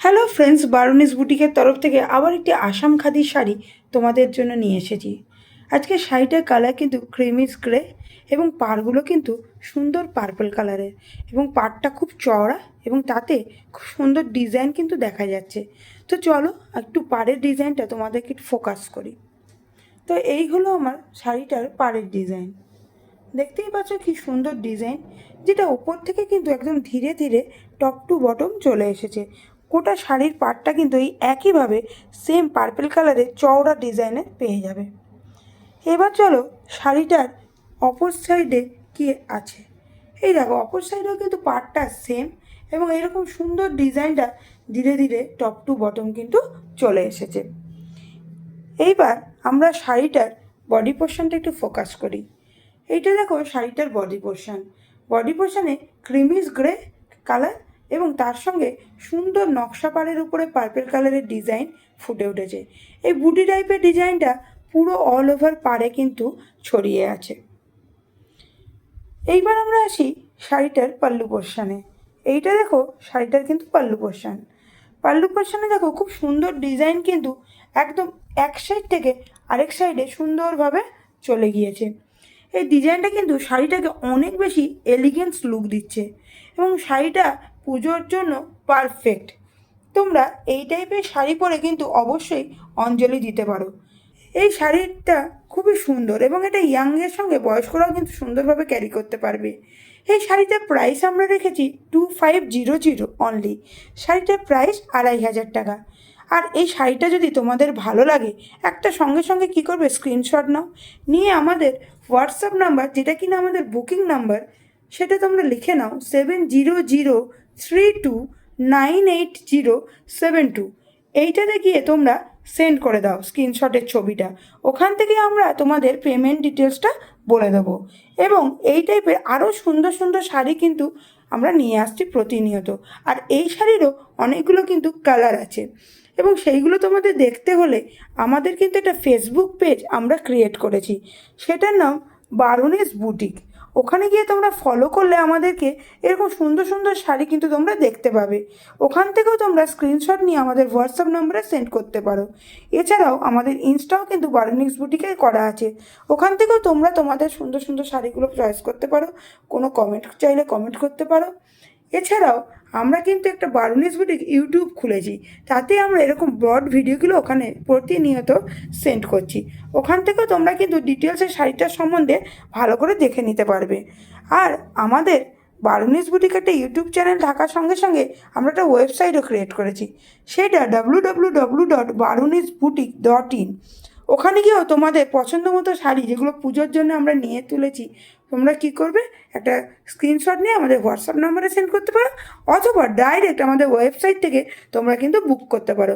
Hello friends, বারুনিস বুটিকের তরফ থেকে আবার একটি আসাম খাদির শাড়ি তোমাদের জন্য নিয়ে এসেছি। আজকে শাড়িটার কালার কিন্তু ক্রিমিস গ্রে এবং পাড়গুলো কিন্তু সুন্দর পার্পল কালারের এবং পাড়টা খুব চওড়া এবং তাতে খুব সুন্দর ডিজাইন কিন্তু দেখা যাচ্ছে। তো চলো একটু পাড়ের ডিজাইনটা তোমাদেরকে একটু ফোকাস করি। তো এই হলো আমার শাড়িটার পাড়ের ডিজাইন। দেখতেই পাচ্ছ কি সুন্দর ডিজাইন, যেটা ওপর থেকে কিন্তু একদম ধীরে ধীরে টপ টু বটম চলে এসেছে। গোটা শাড়ির পাড়টা কিন্তু এই একইভাবে সেম পার্পল কালারের চওড়া ডিজাইনের পেয়ে যাবে। এবার চলো শাড়িটার অপর সাইডে কি আছে। এই দেখো, অপর সাইডেও কিন্তু পাড়টা সেম এবং এরকম সুন্দর ডিজাইনটা ধীরে ধীরে টপ টু বটম কিন্তু চলে এসেছে। এইবার আমরা শাড়িটার বডি পোর্শনটা একটু ফোকাস করি। এইটা দেখো শাড়িটার বডি পোর্শনে ক্রিমিস গ্রে কালার এবং তার সঙ্গে সুন্দর নকশা পাড়ের উপরে পার্পল কালারের ডিজাইন ফুটে উঠেছে। এই বুটি টাইপের ডিজাইনটা পুরো অল ওভার পাড়ে কিন্তু ছড়িয়ে আছে। এইবার আমরা আসি শাড়িটার পাল্লু পোর্শনে। এইটা দেখো শাড়িটার কিন্তু পাল্লু পোর্শনে দেখো খুব সুন্দর ডিজাইন কিন্তু একদম এক সাইড থেকে আরেক সাইডে সুন্দরভাবে চলে গিয়েছে। এই ডিজাইনটা কিন্তু শাড়িটাকে অনেক বেশি এলিগেন্স লুক দিচ্ছে এবং শাড়িটা পুজোর জন্য পারফেক্ট। তোমরা এই টাইপের শাড়ি পরে কিন্তু অবশ্যই অঞ্জলি দিতে পারো। এই শাড়িটা খুবই সুন্দর এবং এটা ইয়াংয়ের সঙ্গে বয়স্করাও কিন্তু সুন্দরভাবে ক্যারি করতে পারবে। এই শাড়িটার প্রাইস আমরা রেখেছি 2500 অনলি। শাড়িটার প্রাইস 2500 টাকা। আর এই শাড়িটা যদি তোমাদের ভালো লাগে, একটা সঙ্গে সঙ্গে কী করবে, স্ক্রিনশট নাও, নিয়ে আমাদের হোয়াটসঅ্যাপ নাম্বার, যেটা কিনা আমাদের বুকিং নাম্বার, সেটা তোমরা লিখে নাও 7003298072। এইটাতে গিয়ে তোমরা সেন্ড করে দাও স্ক্রিনশটের ছবিটা। ওখান থেকে আমরা তোমাদের পেমেন্ট ডিটেলসটা বলে দেবো। এবং এই টাইপের আরও সুন্দর সুন্দর শাড়ি কিন্তু আমরা নিয়ে আসছি প্রতিনিয়ত। আর এই শাড়িরও অনেকগুলো কিন্তু কালার আছে এবং সেইগুলো তোমাদের দেখতে হলে আমাদের কিন্তু একটা ফেসবুক পেজ আমরা ক্রিয়েট করেছি, সেটার নাম বারুনিস বুটিক। ওখানে গিয়ে তোমরা ফলো করলে আমাদেরকে এরকম সুন্দর সুন্দর শাড়ি কিন্তু তোমরা দেখতে পাবে। ওখান থেকেও তোমরা স্ক্রিনশট নিয়ে আমাদের হোয়াটসঅ্যাপ নাম্বারে সেন্ড করতে পারো। এছাড়াও আমাদের ইনস্টাও কিন্তু বারুনিস বুটিকে করা আছে। ওখান থেকেও তোমরা তোমাদের সুন্দর সুন্দর শাড়িগুলো চয়েস করতে পারো, কোনো কমেন্ট চাইলে কমেন্ট করতে পারো। এছাড়াও আমরা কিন্তু একটা বারুনিস বুটিক ইউটিউব খুলেছি, তাতে আমরা এরকম ব্রড ভিডিওগুলো ওখানে প্রতিনিয়ত সেন্ড করছি। ওখান থেকেও তোমরা কিন্তু ডিটেলসের শাড়িটার সম্বন্ধে ভালো করে দেখে নিতে পারবে। আর আমাদের বারুনিস বুটিক একটা ইউটিউব চ্যানেল থাকার সঙ্গে সঙ্গে আমরা একটা ওয়েবসাইটও ক্রিয়েট করেছি, সেটা www.barunisboutique.in। ওখানে গিয়েও তোমাদের পছন্দ মতো শাড়ি, যেগুলো পুজোর জন্য আমরা নিয়ে তুলেছি, তোমরা কি করবে, একটা স্ক্রিনশট নিয়ে আমাদের হোয়াটসঅ্যাপ নাম্বারে সেন্ড করতে পারো, অথবা ডাইরেক্ট আমাদের ওয়েবসাইট থেকে তোমরা কিন্তু বুক করতে পারো।